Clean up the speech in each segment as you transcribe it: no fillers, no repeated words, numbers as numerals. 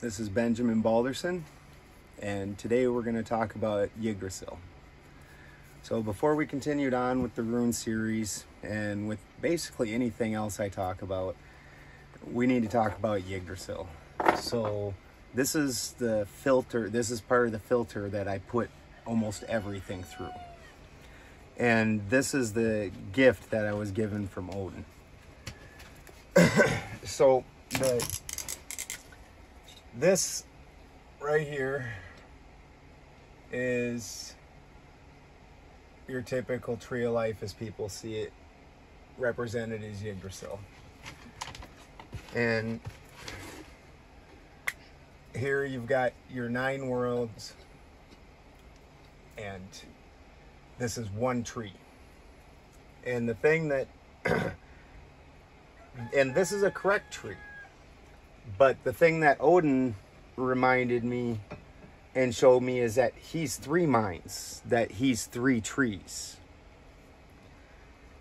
This is Benjamin Balderson, and today we're going to talk about Yggdrasil. So before we continued on with the rune series and with basically anything else I talk about, we need to talk about Yggdrasil. So this is the filter, this is part of the filter that I put almost everything through. And this is the gift that I was given from Odin. So this right here is your typical tree of life as people see it, represented as Yggdrasil. And here you've got your 9 worlds, and this is one tree. And the thing that and this is a correct tree, but the thing that Odin reminded me and showed me is that he's 3 minds, that he's 3 trees.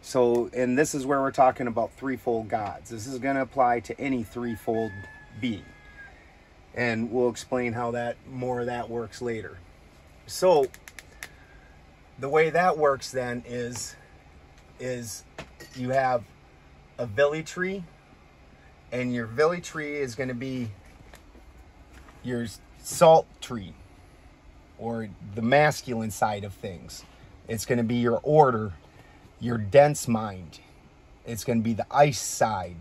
So, and this is where we're talking about threefold gods. This is going to apply to any threefold being, and we'll explain how that more of that works later. So the way that works then is you have a vili tree, and your vili tree is going to be your salt tree, or the masculine side of things. It's going to be your order, your dense mind. It's going to be the ice side,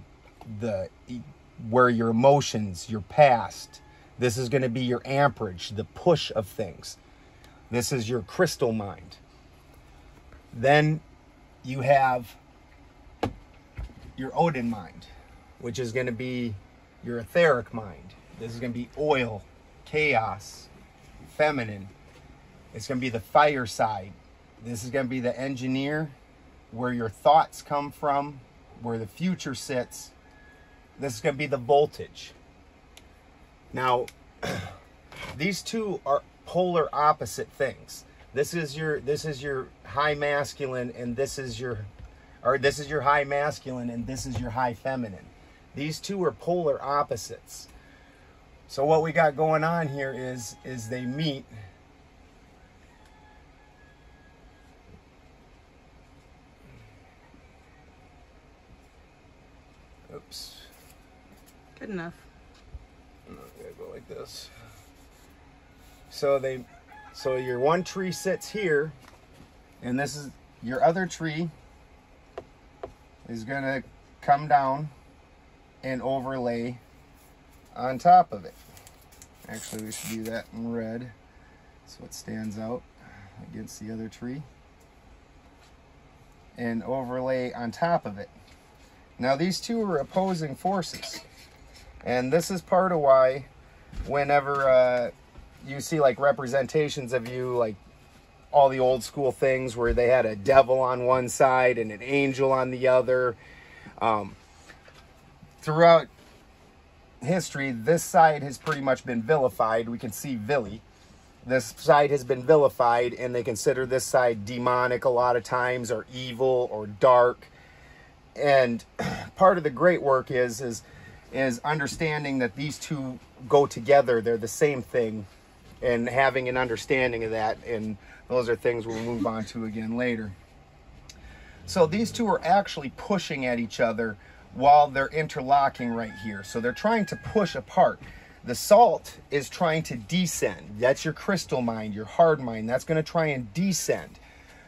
where your emotions, your past. This is going to be your amperage, the push of things. This is your crystal mind. Then you have your Odin mind, which is going to be your etheric mind. This is going to be oil, chaos, feminine. It's going to be the fire side. This is going to be the engineer, where your thoughts come from, where the future sits. This is going to be the voltage. Now, these two are polar opposite things. This is your high masculine, and this is your high masculine, and this is your high feminine. These two are polar opposites. So what we got going on here is they meet. Oops. Good enough. I'm gonna go like this. So your one tree sits here, and this is your other tree is gonna come down and overlay on top of it. Actually, we should do that in red so it stands out against the other tree, and overlay on top of it. Now these two are opposing forces, and this is part of why whenever you see like representations of you, like all the old school things where they had a devil on one side and an angel on the other, throughout history, this side has pretty much been vilified. We can see Vili. This side has been vilified, and they consider this side demonic a lot of times, or evil, or dark. And part of the great work is understanding that these two go together. They're the same thing, and having an understanding of that. And those are things we'll move on to again later. So these two are actually pushing at each other while they're interlocking right here. So they're trying to push apart. The salt is trying to descend. That's your crystal mind, your hard mind. That's going to try and descend.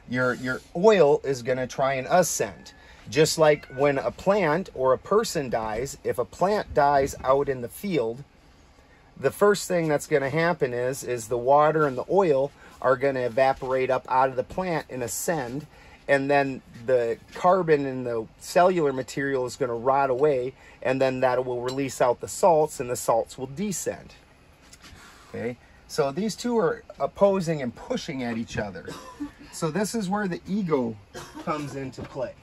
Your oil is going to try and ascend. Just like when a plant or a person dies, if a plant dies out in the field, the first thing that's going to happen is the water and the oil are going to evaporate up out of the plant and ascend, and then the carbon in the cellular material is going to rot away, and then that will release out the salts, and the salts will descend. Okay, so these two are opposing and pushing at each other. So this is where the ego comes into play.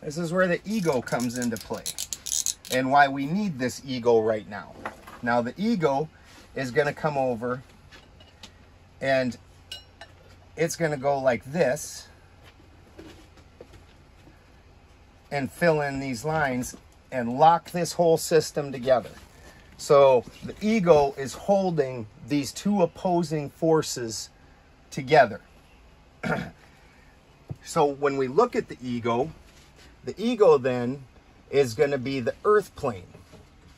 This is where the ego comes into play, and why we need this ego right now. Now the ego is going to come over, and it's going to go like this and fill in these lines, and lock this whole system together. So the ego is holding these two opposing forces together. So when we look at the ego then is going to be the earth plane.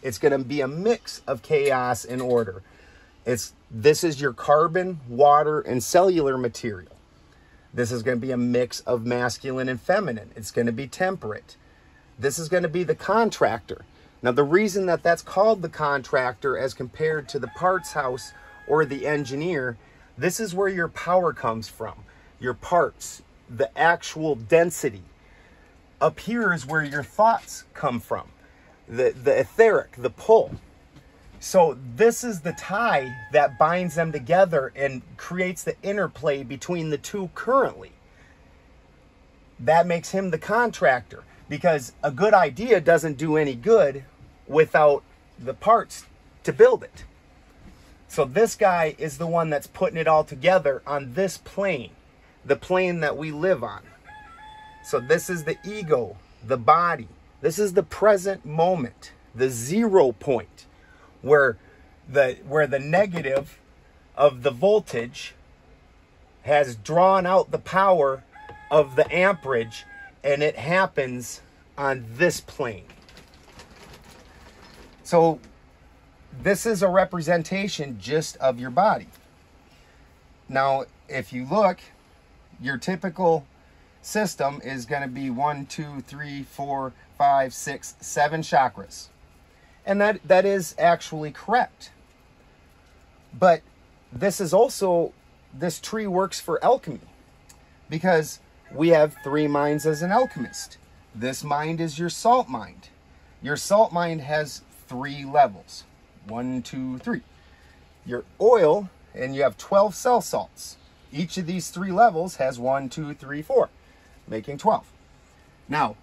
It's going to be a mix of chaos and order. This is your carbon, water, and cellular material. This is going to be a mix of masculine and feminine. It's going to be temperate. This is going to be the contractor. Now, the reason that that's called the contractor as compared to the parts house or the engineer, this is where your power comes from. Your parts, the actual density. Up here is where your thoughts come from. The etheric, the pull. So this is the tie that binds them together and creates the interplay between the two currently. That makes him the contractor, because a good idea doesn't do any good without the parts to build it. So this guy is the one that's putting it all together on this plane, the plane that we live on. So this is the ego, the body. This is the present moment, the 0 point, where the negative of the voltage has drawn out the power of the amperage, and it happens on this plane. So this is a representation just of your body. Now, if you look, your typical system is going to be 1, 2, 3, 4, 5, 6, 7 chakras. And that is actually correct. But this tree works for alchemy, because we have 3 minds as an alchemist. This mind is your salt mind. Your salt mind has 3 levels. 1, 2, 3. Your oil, and you have 12 cell salts. Each of these 3 levels has 1, 2, 3, 4, making 12. Now,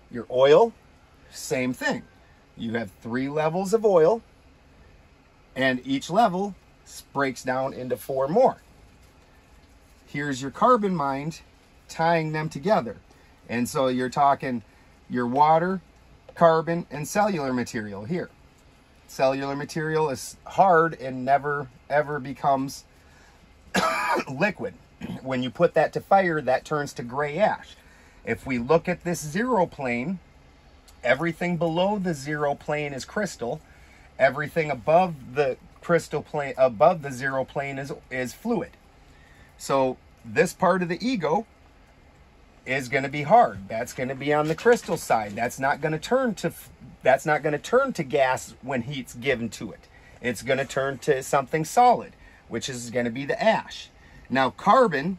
your oil, same thing. You have 3 levels of oil, and each level breaks down into 4 more. Here's your carbon mind, tying them together. And so you're talking your water, carbon, and cellular material here. Cellular material is hard and never ever becomes liquid. When you put that to fire, that turns to gray ash. If we look at this 0 plane, everything below the 0 plane is crystal. Everything above the crystal plane, above the 0 plane is fluid. So this part of the ego is going to be hard. That's going to be on the crystal side. That's not going to turn to gas when heat's given to it. It's going to turn to something solid, which is going to be the ash. Now carbon's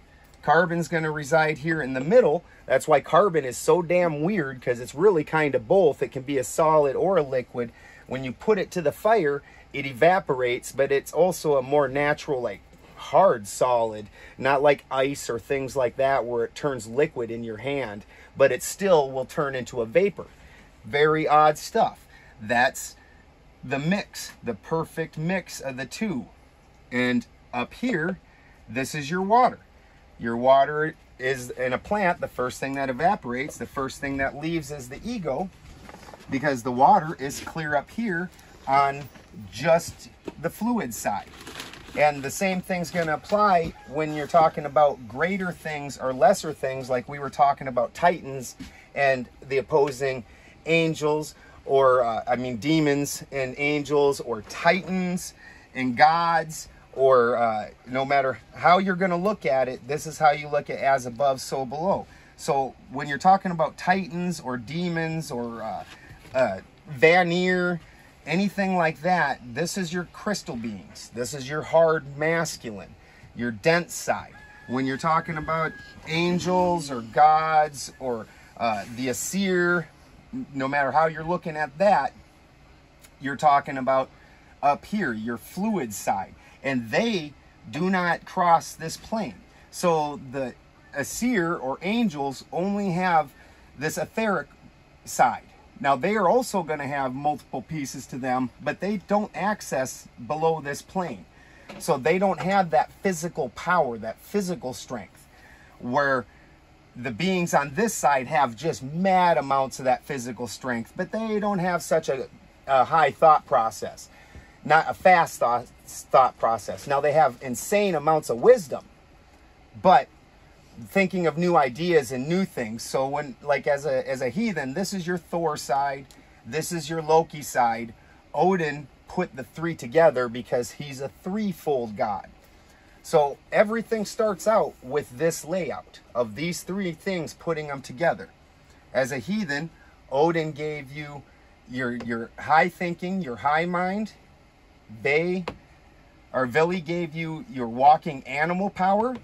going to reside here in the middle. That's why carbon is so damn weird, because it's really kind of both. It can be a solid or a liquid. When you put it to the fire, it evaporates, but it's also a more natural, like hard solid, not like ice or things like that where it turns liquid in your hand, but it still will turn into a vapor. Very odd stuff. That's the mix, the perfect mix of the two. And up here, this is your water. Your water is in a plant, the first thing that evaporates, the first thing that leaves is the ego, because the water is clear up here on just the fluid side. And the same thing's going to apply when you're talking about greater things or lesser things, like we were talking about Titans and the opposing angels, or demons and angels, or Titans and gods, or no matter how you're going to look at it, this is how you look at as above, so below. So when you're talking about Titans or demons or Vanir, anything like that, this is your crystal beings. This is your hard masculine, your dense side. When you're talking about angels or gods or the Asir, no matter how you're looking at that, you're talking about up here, your fluid side. And they do not cross this plane. So the Asir or angels only have this etheric side. Now, they are also going to have multiple pieces to them, but they don't access below this plane. So they don't have that physical power, that physical strength, where the beings on this side have just mad amounts of that physical strength, but they don't have such a high thought process, not a fast thought process. Now they have insane amounts of wisdom, but thinking of new ideas and new things. So when, like as a heathen, this is your Thor side, this is your Loki side. Odin put the three together because he's a threefold god. So everything starts out with this layout of these three things, putting them together. As a heathen, Odin gave you your high thinking, your high mind. Vili gave you your walking animal power.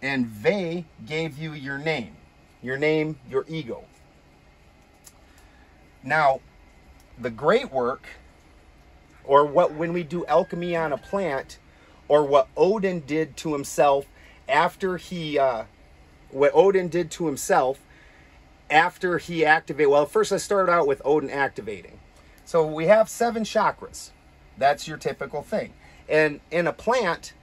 And Ve gave you your name, your ego. Now, the great work, or when we do alchemy on a plant, or what Odin did to himself after he activated. Well, first let's start out with Odin activating. So we have 7 chakras. That's your typical thing. And in a plant,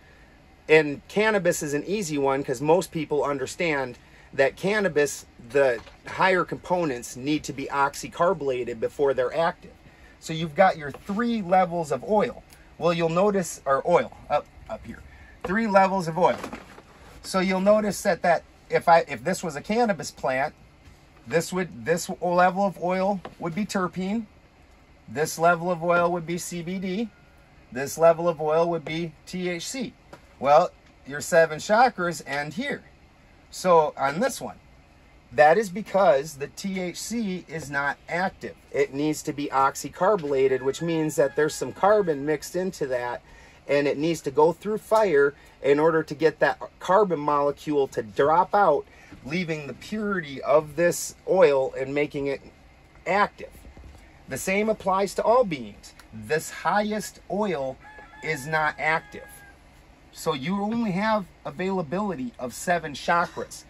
and cannabis is an easy one because most people understand that cannabis, the higher components need to be oxycarbonated before they're active. So you've got your 3 levels of oil. Well, you'll notice, or oil, up here, 3 levels of oil. So you'll notice that if this was a cannabis plant, this level of oil would be terpene, this level of oil would be CBD, this level of oil would be THC. Well, your 7 chakras end here. So on this one, that is because the THC is not active. It needs to be oxycarbonated, which means that there's some carbon mixed into that, and it needs to go through fire in order to get that carbon molecule to drop out, leaving the purity of this oil and making it active. The same applies to all beings. This highest oil is not active. So you only have availability of 7 chakras.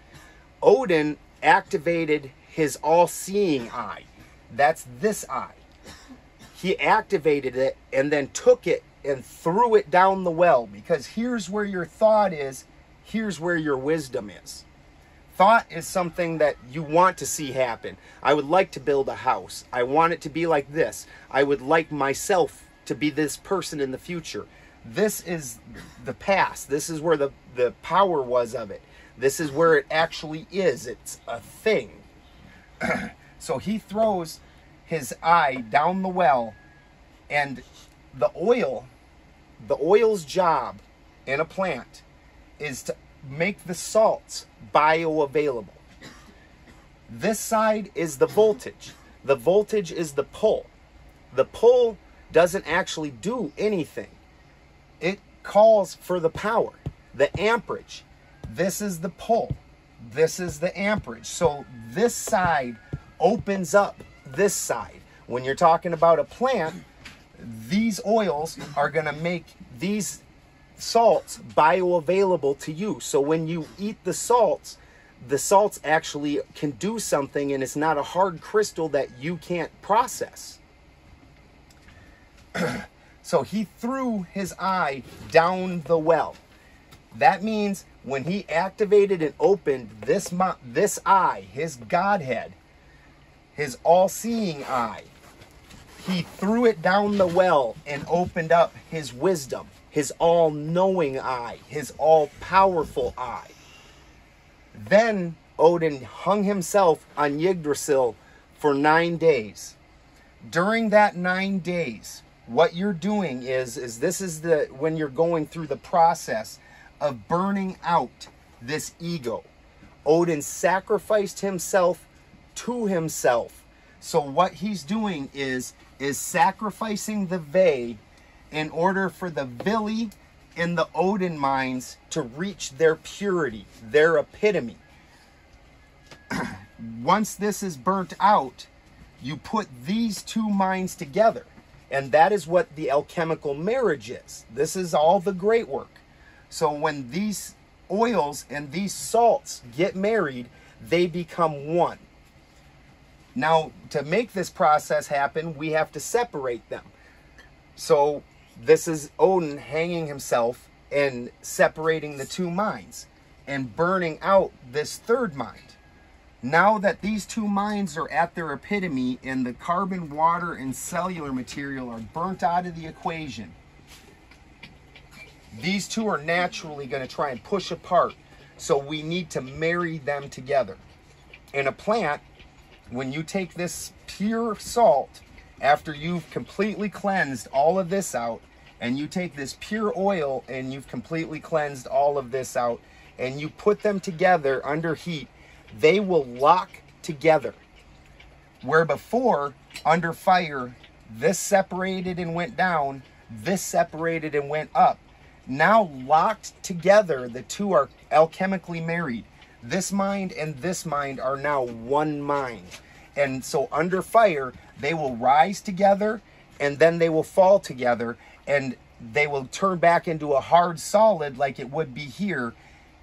Odin activated his all-seeing eye. That's this eye. He activated it and then took it and threw it down the well, because here's where your thought is, here's where your wisdom is. Thought is something that you want to see happen. I would like to build a house. I want it to be like this. I would like myself to be this person in the future. This is the past. This is where the power was of it. This is where it actually is. It's a thing. So he throws his eye down the well, and the oil's job in a plant is to make the salts bioavailable. This side is the voltage. The voltage is the pull. The pull doesn't actually do anything. It calls for the power, the amperage. This is the pull. This is the amperage. So this side opens up this side. When you're talking about a plant, these oils are going to make these salts bioavailable to you. So when you eat the salts actually can do something, and it's not a hard crystal that you can't process. So he threw his eye down the well. That means when he activated and opened this eye, his Godhead, his all-seeing eye, he threw it down the well and opened up his wisdom, his all-knowing eye, his all-powerful eye. Then Odin hung himself on Yggdrasil for 9 days. During that 9 days, what you're doing is this is when you're going through the process of burning out this ego. Odin sacrificed himself to himself. So what he's doing is sacrificing the Ve in order for the Vili and the Odin minds to reach their purity, their epitome. Once this is burnt out, you put these 2 minds together. And that is what the alchemical marriage is. This is all the great work. So when these oils and these salts get married, they become one. Now, to make this process happen, we have to separate them. So this is Odin hanging himself and separating the 2 minds and burning out this 3rd mind. Now that these two minds are at their epitome and the carbon, water, and cellular material are burnt out of the equation, these two are naturally going to try and push apart. So we need to marry them together. In a plant, when you take this pure salt, after you've completely cleansed all of this out, and you take this pure oil and you've completely cleansed all of this out, and you put them together under heat, they will lock together. Where before, under fire, this separated and went down, this separated and went up. Now locked together, the two are alchemically married. This mind and this mind are now one mind. And so under fire, they will rise together, and then they will fall together, and they will turn back into a hard solid like it would be here,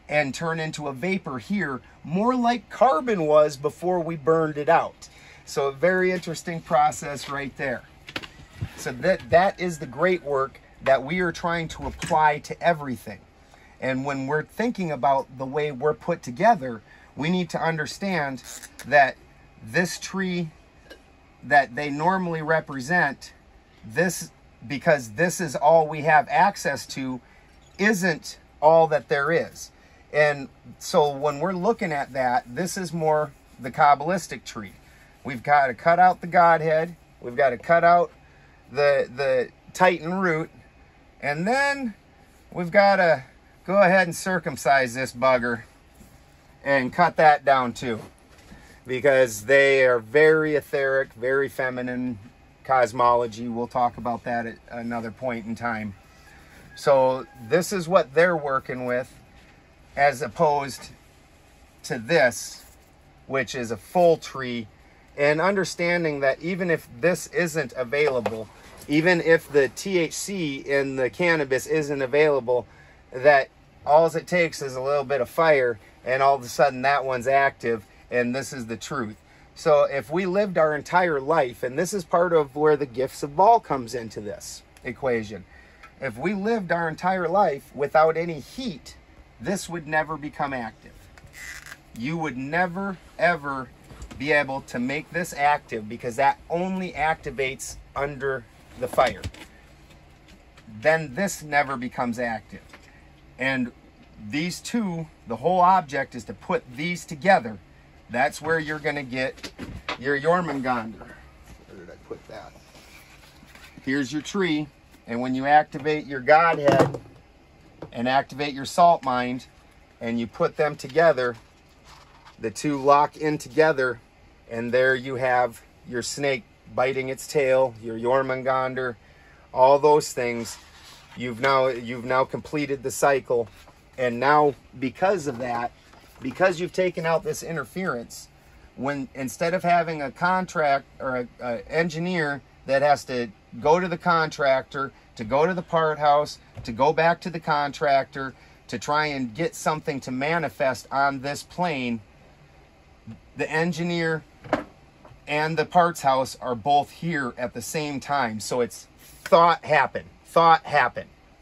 and turn into a vapor here, more like carbon was before we burned it out. So a very interesting process right there. So that is the great work that we are trying to apply to everything. And when we're thinking about the way we're put together, we need to understand that this tree that they normally represent, this, because this is all we have access to, isn't all that there is. And so when we're looking at that, this is more the Kabbalistic tree. We've got to cut out the Godhead. We've got to cut out the Titan root. And then we've got to go ahead and circumcise this bugger and cut that down too. Because they are very etheric, very feminine cosmology. We'll talk about that at another point in time. So this is what they're working with, as opposed to this, which is a full tree. And understanding that even if this isn't available, even if the THC in the cannabis isn't available, that all it takes is a little bit of fire, and all of a sudden that one's active, and this is the truth. So if we lived our entire life, and this is part of where the gifts of Baal comes into this equation. If we lived our entire life without any heat, this would never become active. You would never, ever be able to make this active, because that only activates under the fire. Then this never becomes active. And these two, the whole object is to put these together. That's where you're going to get your Jormungandr. Where did I put that? Here's your tree. And when you activate your Godhead and activate your salt mind, and you put them together, the two lock in together, and there you have your snake biting its tail, your Jormungandr, all those things. You've now completed the cycle. And now, because of that, because you've taken out this interference, when instead of having a contract or an engineer that has to go to the contractor, to go to the part house, to go back to the contractor, to try and get something to manifest on this plane, the engineer and the parts house are both here at the same time. So it's thought happen,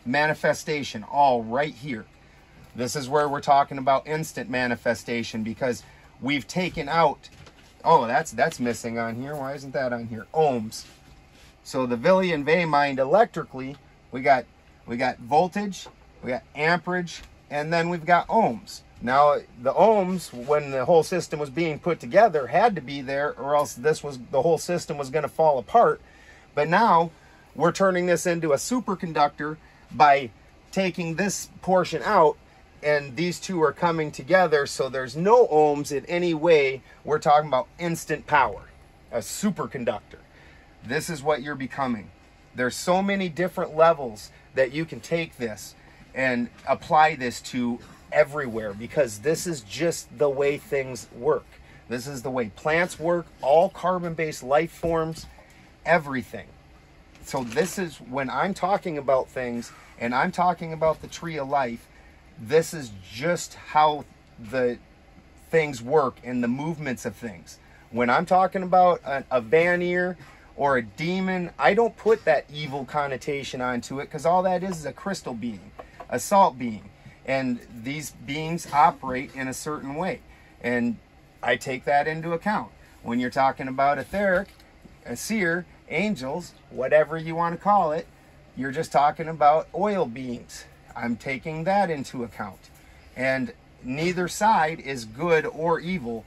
manifestation, all right here. This is where we're talking about instant manifestation, because we've taken out, oh, that's missing on here. Why isn't that on here? Ohms. So the Villi and Vey mind electrically, we got voltage, we got amperage, and then we've got ohms. Now the ohms, when the whole system was being put together, had to be there, or else the whole system was going to fall apart. But now we're turning this into a superconductor by taking this portion out, and these two are coming together, so there's no ohms in any way. We're talking about instant power, a superconductor. This is what you're becoming. There's so many different levels that you can take this and apply this to everywhere, because this is just the way things work. This is the way plants work, all carbon-based life forms, everything. So this is, when I'm talking about things and I'm talking about the tree of life, this is just how the things work and the movements of things. When I'm talking about a Vanir or a demon, I don't put that evil connotation onto it, because all that is a crystal being, a salt being. And these beings operate in a certain way. And I take that into account. When you're talking about etheric, a seer, angels, whatever you want to call it, you're just talking about oil beings. I'm taking that into account. And neither side is good or evil.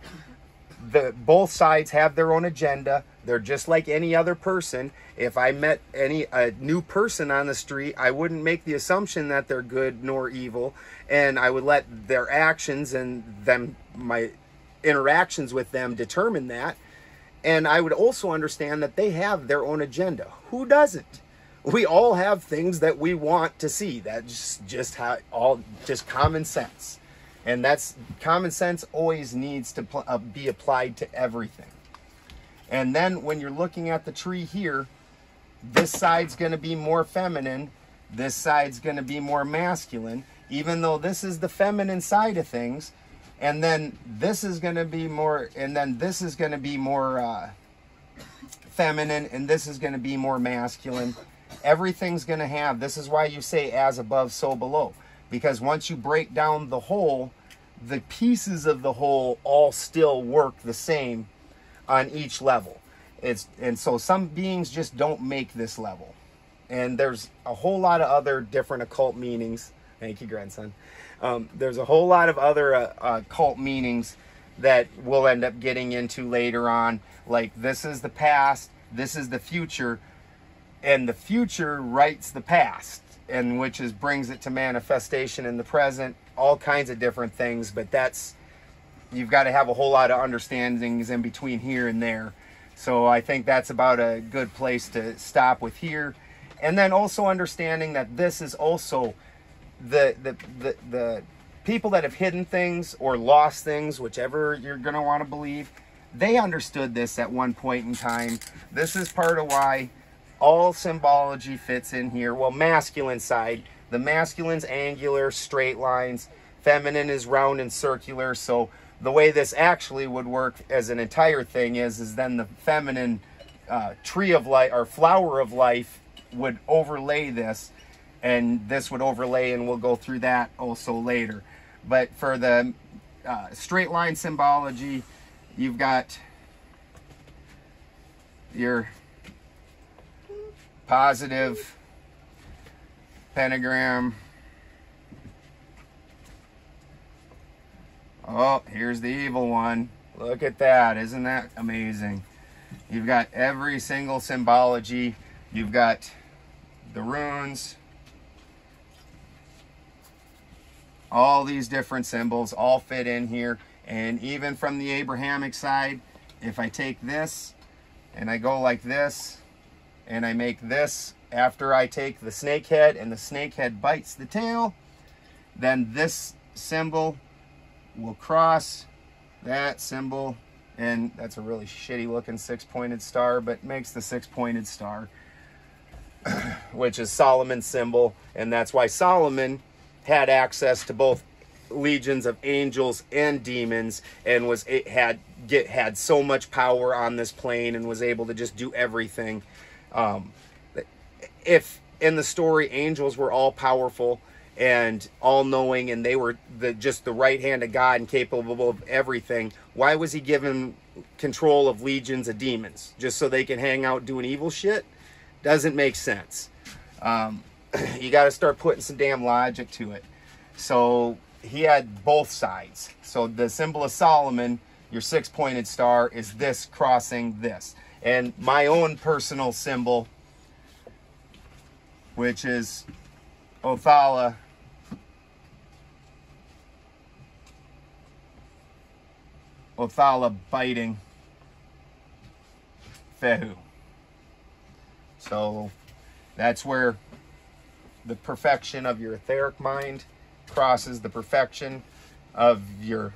Both sides have their own agenda. They're just like any other person. If I met a new person on the street, I wouldn't make the assumption that they're good nor evil, and I would let their actions and my interactions with them determine that. And I would also understand that they have their own agenda. Who doesn't? We all have things that we want to see. That's just common sense. And that's common sense always needs to be applied to everything. And then when you're looking at the tree here, this side's going to be more feminine. This side's going to be more masculine, even though this is the feminine side of things. And then this is going to be more, and then this is going to be more feminine, and this is going to be more masculine. Everything's going to have, this is why you say as above, so below. Because once you break down the whole, the pieces of the whole all still work the same on each level. And so some beings just don't make this level. And there's a whole lot of other different occult meanings. Thank you, grandson. There's a whole lot of other occult meanings that we'll end up getting into later on. Like, this is the past, this is the future, and the future writes the past, and which brings it to manifestation in the present, all kinds of different things. But you've got to have a whole lot of understandings in between here and there. So I think that's about a good place to stop with here. And then also understanding that this is also the people that have hidden things or lost things, whichever you're going to want to believe, they understood this at one point in time. This is part of why all symbology fits in here. Well, masculine side, the masculine's angular, straight lines. Feminine is round and circular. So the way this actually would work as an entire thing is then the feminine tree of life or flower of life would overlay this, and this would overlay, and we'll go through that also later. But for the straight line symbology, you've got your positive pentagram. Oh, here's the evil one. Look at that. Isn't that amazing? You've got every single symbology. You've got the runes. All these different symbols all fit in here. And even from the Abrahamic side, if I take this and I go like this, and I make this after I take the snake head, and the snake head bites the tail, then this symbol will cross that symbol, and that's a really shitty looking six-pointed star, but makes the six-pointed star, which is Solomon's symbol. And that's why Solomon had access to both legions of angels and demons, and had so much power on this plane, and was able to just do everything. If in the story angels were all powerful and all knowing, and they were just the right hand of God and capable of everything, why was he given control of legions of demons? Just so they can hang out doing evil shit? Doesn't make sense. You got to start putting some damn logic to it. So he had both sides. So the symbol of Solomon, your six-pointed star, is this crossing this. And my own personal symbol, which is Othala, biting Fehu. So that's where the perfection of your etheric mind crosses the perfection of your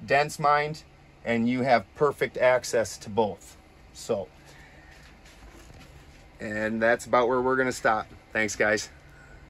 dense mind, and you have perfect access to both. So, and that's about where we're going to stop. Thanks, guys.